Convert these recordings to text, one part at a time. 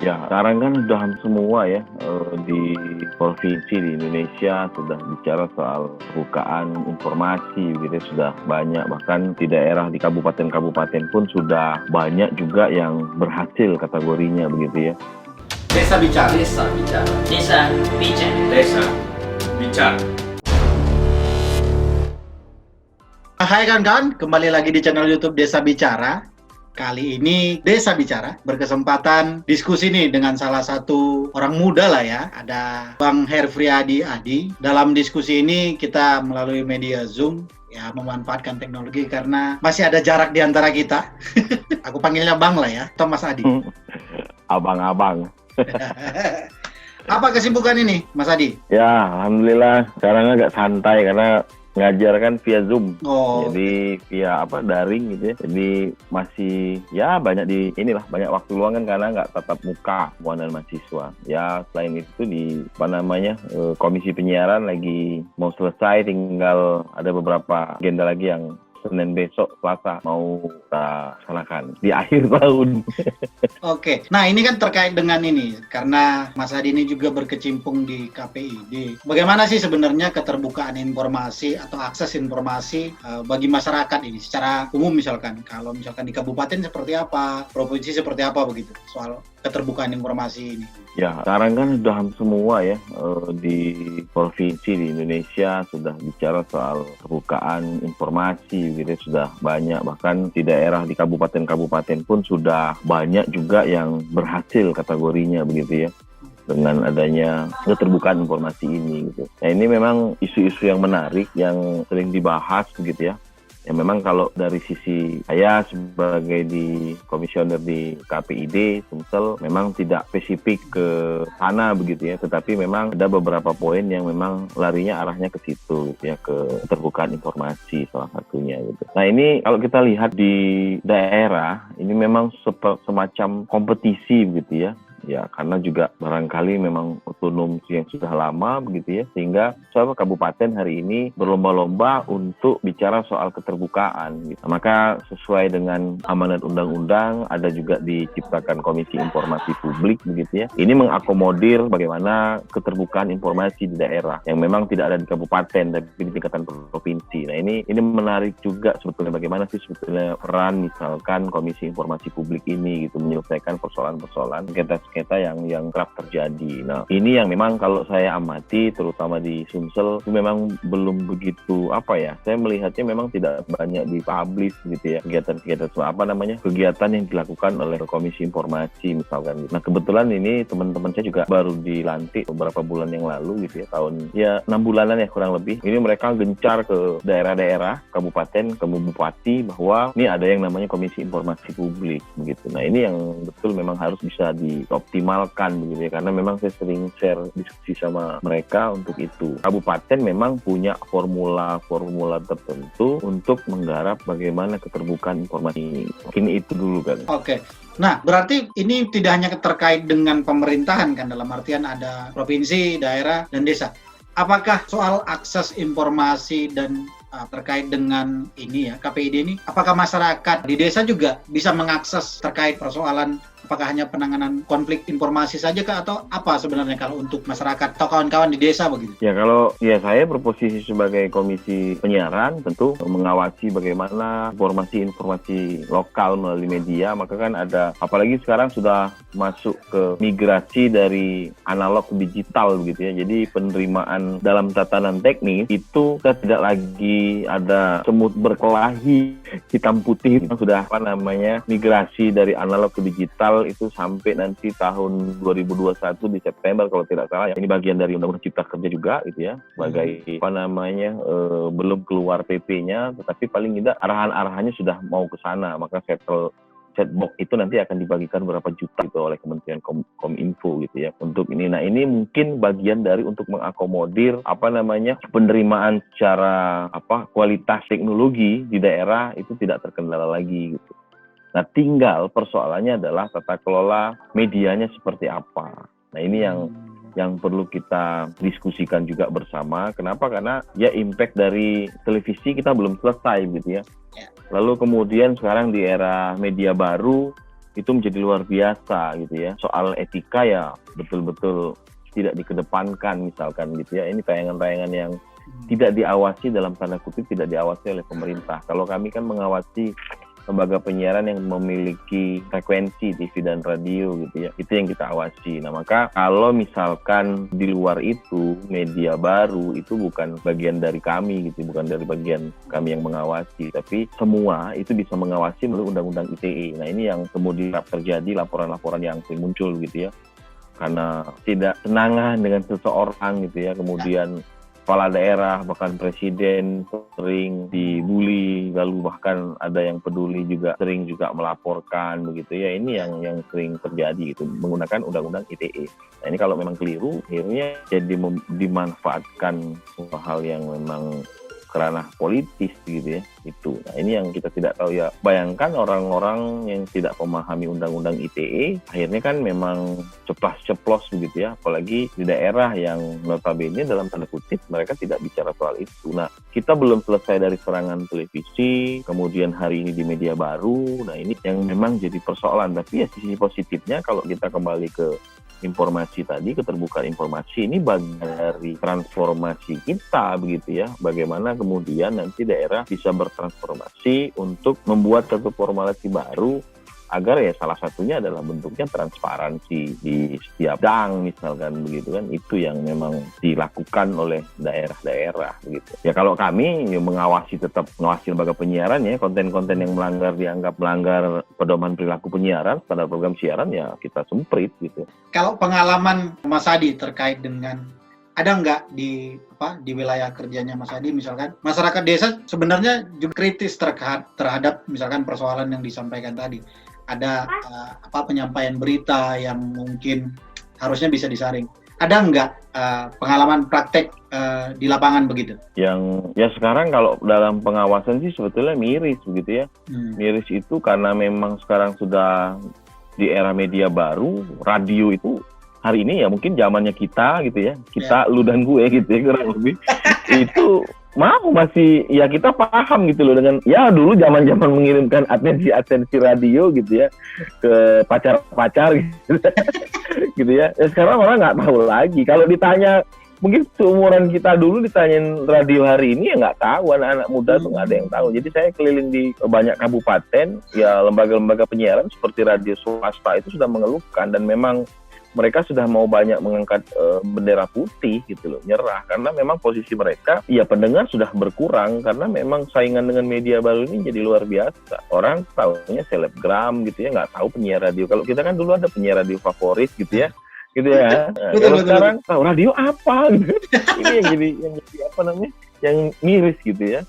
Ya, sekarang kan sudah hampir semua ya di provinsi di Indonesia sudah bicara soal kebukaan informasi gitu ya, sudah banyak, bahkan di daerah di kabupaten-kabupaten pun sudah banyak juga yang berhasil kategorinya begitu ya. Desa bicara. Desa bicara. Desa bicara. Desa bicara. Hai kawan-kawan, kembali lagi di channel YouTube Desa Bicara. Kali ini Desa Bicara berkesempatan diskusi nih dengan salah satu orang muda lah ya. Ada Bang Herfriadi Adi. Dalam diskusi ini kita melalui media Zoom ya, memanfaatkan teknologi karena masih ada jarak di antara kita. Aku panggilnya Bang lah ya, atau Mas Adi. Abang-abang. Apa kesibukan ini, Mas Adi? Ya, alhamdulillah sekarang agak santai karena ngajar kan via Zoom. Oh, Jadi via daring gitu ya. Jadi masih ya banyak banyak waktu luang kan karena nggak tatap muka semua dan mahasiswa. Ya selain itu komisi penyiaran lagi mau selesai, tinggal ada beberapa agenda lagi yang Senin besok Selasa mau kita laksanakan di akhir tahun. Oke. Nah, ini kan terkait dengan ini, karena Mas Adi ini juga berkecimpung di KPID. Bagaimana sih sebenarnya keterbukaan informasi atau akses informasi bagi masyarakat ini secara umum, misalkan kalau misalkan di kabupaten seperti apa, provinsi seperti apa begitu, soal keterbukaan informasi ini. Ya, sekarang kan sudah hampir semua ya di provinsi di Indonesia sudah bicara soal keterbukaan informasi gitu, sudah banyak, bahkan di daerah di kabupaten-kabupaten pun sudah banyak juga yang berhasil kategorinya begitu ya, dengan adanya keterbukaan informasi ini gitu. Nah, ini memang isu-isu yang menarik yang sering dibahas begitu ya. Ya memang kalau dari sisi saya sebagai di komisioner di KPID Sumsel memang tidak spesifik ke sana begitu ya, tetapi memang ada beberapa poin yang memang larinya arahnya ke situ gitu ya, ke keterbukaan informasi salah satunya gitu. Nah, ini kalau kita lihat di daerah ini memang semacam kompetisi begitu ya. Ya, karena juga barangkali memang otonom yang sudah lama begitu ya, sehingga kabupaten hari ini berlomba-lomba untuk bicara soal keterbukaan gitu. Maka sesuai dengan amanat undang-undang ada juga diciptakan Komisi Informasi Publik begitu ya. Ini mengakomodir bagaimana keterbukaan informasi di daerah yang memang tidak ada di kabupaten tapi di tingkatan provinsi. Nah, ini menarik juga sebetulnya, bagaimana sih sebetulnya peran misalkan Komisi Informasi Publik ini gitu menyelesaikan persoalan-persoalan sengketa yang kerap terjadi. Nah, ini yang memang kalau saya amati terutama di Sumsel itu memang belum begitu saya melihatnya memang tidak banyak dipublish gitu ya, kegiatan-kegiatan kegiatan yang dilakukan oleh Komisi Informasi misalkan gitu. Nah, kebetulan ini teman-teman saya juga baru dilantik beberapa bulan yang lalu gitu ya, 6 bulanan ya kurang lebih. Ini mereka gencar ke daerah-daerah, kabupaten, ke bupati bahwa ini ada yang namanya Komisi Informasi Publik begitu. Nah, ini yang betul memang harus bisa dioptimalkan begitu ya, karena memang saya sering share diskusi sama mereka untuk itu. Kabupaten memang punya formula tertentu untuk menggarap bagaimana keterbukaan informasi. Mungkin itu dulu kan. Oke. Nah, berarti ini tidak hanya terkait dengan pemerintahan kan, dalam artian ada provinsi, daerah, dan desa. Apakah soal akses informasi dan terkait dengan ini ya, KPID ini, apakah masyarakat di desa juga bisa mengakses terkait persoalan, apakah hanya penanganan konflik informasi saja kah, atau apa sebenarnya kalau untuk masyarakat atau kawan-kawan di desa begitu? Ya, kalau saya berposisi sebagai komisi penyiaran tentu mengawasi bagaimana informasi lokal melalui media, maka kan ada, apalagi sekarang sudah masuk ke migrasi dari analog ke digital begitu ya. Jadi penerimaan dalam tatanan teknis itu kita tidak lagi ada semut berkelahi hitam putih, sudah migrasi dari analog ke digital itu sampai nanti tahun 2021 di September kalau tidak salah ya. Ini bagian dari Undang-Undang Cipta Kerja juga gitu ya, sebagai belum keluar PP-nya, tetapi paling tidak arahan-arahannya sudah mau ke sana. Maka setbox itu nanti akan dibagikan berapa juta itu oleh Kementerian Kominfo gitu ya untuk ini. Nah, ini mungkin bagian dari untuk mengakomodir penerimaan secara kualitas teknologi di daerah itu tidak terkendala lagi gitu. Nah, tinggal persoalannya adalah tata kelola medianya seperti apa. Nah, ini yang perlu kita diskusikan juga bersama. Kenapa? Karena ya impact dari televisi kita belum selesai gitu ya. Lalu kemudian sekarang di era media baru itu menjadi luar biasa gitu ya. Soal etika ya betul-betul tidak dikedepankan misalkan gitu ya. Ini tayangan-tayangan yang tidak diawasi, dalam tanda kutip tidak diawasi oleh pemerintah. Kalau kami kan mengawasi lembaga penyiaran yang memiliki frekuensi TV dan radio gitu ya, itu yang kita awasi. Nah maka kalau misalkan di luar itu media baru, itu bukan bagian dari kami gitu, bukan dari bagian kami yang mengawasi, tapi semua itu bisa mengawasi melalui undang-undang ITE. Nah ini yang kemudian terjadi laporan-laporan yang muncul gitu ya, karena tidak senangan dengan seseorang gitu ya, kemudian kepala daerah, bahkan presiden sering dibully, lalu bahkan ada yang peduli juga sering juga melaporkan begitu ya. Ini yang sering terjadi gitu menggunakan undang-undang ITE. Nah ini kalau memang keliru, akhirnya jadi dimanfaatkan hal yang memang kerana politis gitu ya, itu. Nah ini yang kita tidak tahu ya. Bayangkan orang-orang yang tidak memahami undang-undang ITE, akhirnya kan memang ceplas-ceplos begitu ya, apalagi di daerah yang notabene dalam tanda kutip mereka tidak bicara soal itu. Nah kita belum selesai dari serangan televisi, kemudian hari ini di media baru. Nah ini yang memang jadi persoalan. Tapi ya sisi positifnya kalau kita kembali ke informasi tadi, keterbukaan informasi ini bagian dari transformasi kita begitu ya. Bagaimana kemudian nanti daerah bisa bertransformasi untuk membuat satu formulasi baru agar ya salah satunya adalah bentuknya transparansi di setiap dang misalkan begitu kan. Itu yang memang dilakukan oleh daerah-daerah begitu. Ya kalau kami ya tetap mengawasi lembaga penyiaran ya, konten-konten yang dianggap melanggar pedoman perilaku penyiaran, standar program siaran ya kita semprit gitu. Kalau pengalaman Mas Adi terkait dengan ada nggak di wilayah kerjanya Mas Adi misalkan masyarakat desa sebenarnya juga kritis terhadap misalkan persoalan yang disampaikan tadi. Ada penyampaian berita yang mungkin harusnya bisa disaring. Ada nggak pengalaman praktek di lapangan begitu? Yang ya sekarang kalau dalam pengawasan sih sebetulnya miris begitu ya. Miris itu karena memang sekarang sudah di era media baru, radio itu hari ini ya mungkin zamannya kita gitu ya, kita lu dan gue gitu ya kurang lebih itu masih ya kita paham gitu loh dengan ya dulu zaman mengirimkan atensi radio gitu ya ke pacar gitu, gitu ya. Sekarang orang nggak tahu lagi. Kalau ditanya mungkin seumuran kita dulu ditanyain radio hari ini ya nggak tahu, anak-anak muda tuh nggak ada yang tahu. Jadi saya keliling di banyak kabupaten ya, lembaga-lembaga penyiaran seperti radio swasta itu sudah mengeluhkan dan memang mereka sudah mau banyak mengangkat bendera putih gitu loh, nyerah karena memang posisi mereka ya pendengar sudah berkurang karena memang saingan dengan media baru ini jadi luar biasa. Orang tahunya selebgram gitu ya, nggak tahu penyiar radio. Kalau kita kan dulu ada penyiar radio favorit gitu ya. Gitu ya. Nah, kalau sekarang tahu radio apa gitu. Ini yang jadi apa namanya? Yang miris gitu ya.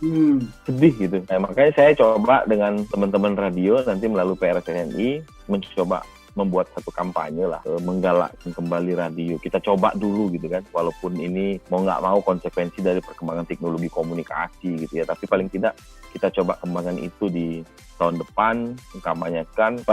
Sedih gitu. Nah, makanya saya coba dengan teman-teman radio nanti melalui PRSNI mencoba membuat satu kampanye lah, menggalakkan kembali radio. Kita coba dulu gitu kan, walaupun ini mau nggak mau konsekuensi dari perkembangan teknologi komunikasi gitu ya, tapi paling tidak kita coba kembangkan itu di tahun depan, mengkampanyekan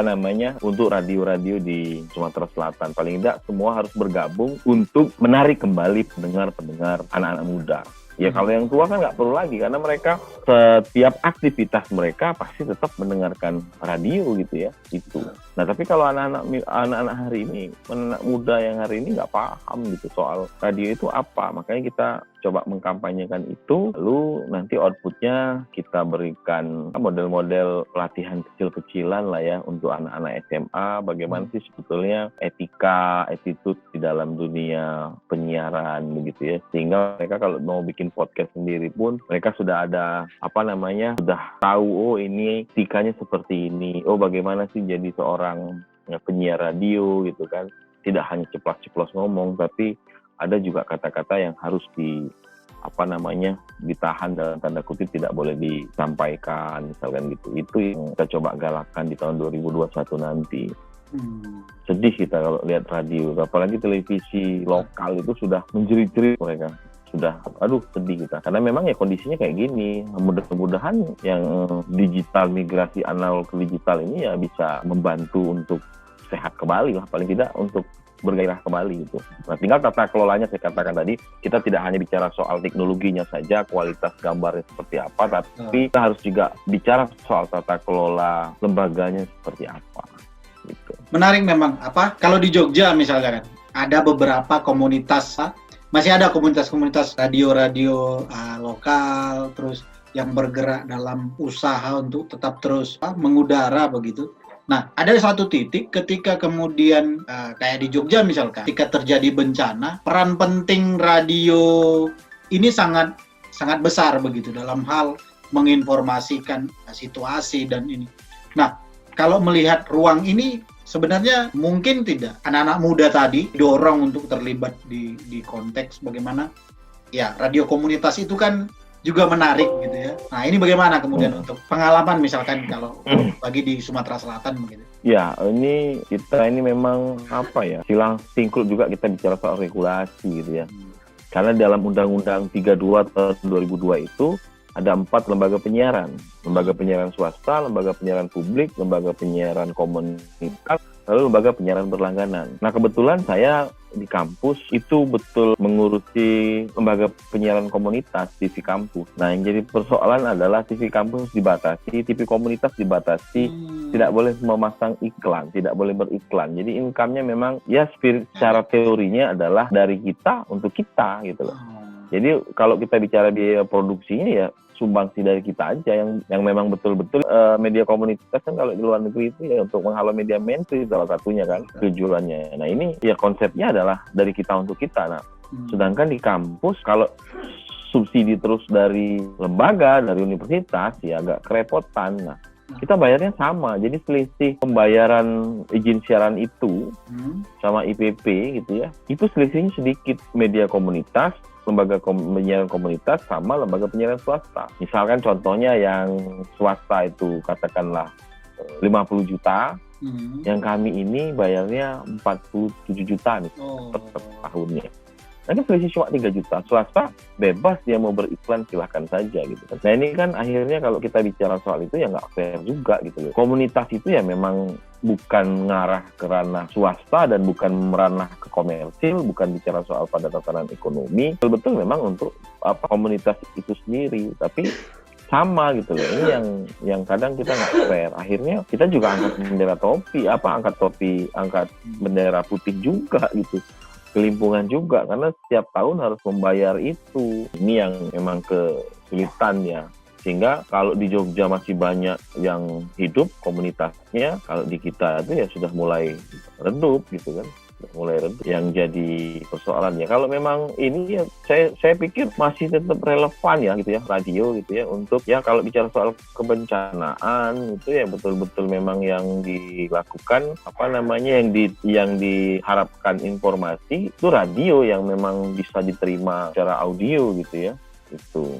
untuk radio-radio di Sumatera Selatan. Paling tidak semua harus bergabung untuk menarik kembali pendengar-pendengar anak-anak muda. Ya kalau yang tua kan nggak perlu lagi karena mereka setiap aktivitas mereka pasti tetap mendengarkan radio gitu ya, itu. Nah tapi kalau anak-anak hari ini, anak muda yang hari ini nggak paham gitu soal radio itu apa, makanya kita coba mengkampanyekan itu, lalu nanti outputnya kita berikan model-model pelatihan kecil-kecilan lah ya untuk anak-anak SMA, bagaimana sih sebetulnya etika, attitude di dalam dunia penyiaran begitu ya, sehingga mereka kalau mau bikin podcast sendiri pun mereka sudah ada sudah tahu oh ini etikanya seperti ini, oh bagaimana sih jadi seorang penyiar radio gitu kan, tidak hanya ceplos-ceplos ngomong tapi ada juga kata-kata yang harus ditahan dalam tanda kutip, tidak boleh disampaikan misalkan gitu. Itu yang kita coba galakkan di tahun 2021 nanti. Sedih kita kalau lihat radio, apalagi televisi lokal itu sudah menjerit-jerit mereka. Sudah, sedih kita. Karena memang ya kondisinya kayak gini. Mudah-mudahan yang digital, migrasi analog ke digital ini ya bisa membantu untuk sehat kembali lah, paling tidak untuk bergairah kembali gitu. Nah, tinggal tata kelolanya saya katakan tadi, kita tidak hanya bicara soal teknologinya saja, kualitas gambarnya seperti apa, tapi kita harus juga bicara soal tata kelola lembaganya seperti apa. Menarik memang. Kalau di Jogja misalnya kan, ada beberapa komunitas, masih ada komunitas-komunitas radio-radio lokal, terus yang bergerak dalam usaha untuk tetap terus mengudara begitu. Nah, ada satu titik ketika kemudian kayak di Jogja misalkan, ketika terjadi bencana, peran penting radio ini sangat sangat besar begitu dalam hal menginformasikan situasi dan ini. Nah, kalau melihat ruang ini sebenarnya mungkin tidak anak-anak muda tadi dorong untuk terlibat di konteks bagaimana ya radio komunitas itu kan juga menarik gitu ya. Nah, ini bagaimana kemudian untuk pengalaman misalkan kalau bagi di Sumatera Selatan begitu. Ya, kita ini memang silang singkul juga kita bicara soal regulasi gitu ya. Karena dalam Undang-Undang 32 tahun 2002 itu ada 4 lembaga penyiaran. Lembaga penyiaran swasta, lembaga penyiaran publik, lembaga penyiaran komunitas, lalu lembaga penyiaran berlangganan. Nah, kebetulan saya di kampus itu betul mengurusi lembaga penyiaran komunitas TV kampus. Nah, yang jadi persoalan adalah TV kampus dibatasi, TV komunitas dibatasi, tidak boleh memasang iklan, tidak boleh beriklan. Jadi income-nya memang ya secara teorinya adalah dari kita untuk kita gitu loh. Jadi kalau kita bicara biaya produksinya ya sumbangsi dari kita aja yang memang betul-betul media komunitas kan kalau di luar negeri itu ya untuk menghalau media mainstream salah satunya kan tujuannya. Nah, ini ya konsepnya adalah dari kita untuk kita. Nah, sedangkan di kampus kalau subsidi terus dari lembaga, dari universitas ya agak kerepotan. Nah, kita bayarnya sama. Jadi selisih pembayaran izin siaran itu sama IPP gitu ya. Itu selisihnya sedikit media komunitas, lembaga penyiaran komunitas sama lembaga penyiaran swasta. Misalkan contohnya yang swasta itu katakanlah 50 juta, yang kami ini bayarnya 47 juta nih per tahunnya. Nanti selisih cuma 3 juta. Swasta bebas dia mau beriklan silahkan saja gitu kan. Nah, ini kan akhirnya kalau kita bicara soal itu ya nggak fair juga gitu loh. Komunitas itu ya memang bukan ngarah ke ranah swasta dan bukan meranah ke komersil, bukan bicara soal pada tataran ekonomi. Betul-betul memang untuk komunitas itu sendiri. Tapi sama gitu loh. Ini yang kadang kita nggak fair. Akhirnya kita juga angkat bendera topi, angkat bendera putih juga gitu. Kelimpungan juga karena setiap tahun harus membayar itu. Ini yang memang kesulitan ya. Sehingga kalau di Jogja masih banyak yang hidup komunitasnya, kalau di kita itu ya sudah mulai redup gitu kan. Mulai redup. Yang jadi persoalan ya. Kalau memang ini ya saya pikir masih tetap relevan ya gitu ya radio gitu ya untuk ya kalau bicara soal kebencanaan itu ya betul-betul memang yang dilakukan yang diharapkan informasi itu radio yang memang bisa diterima secara audio gitu ya. Itu.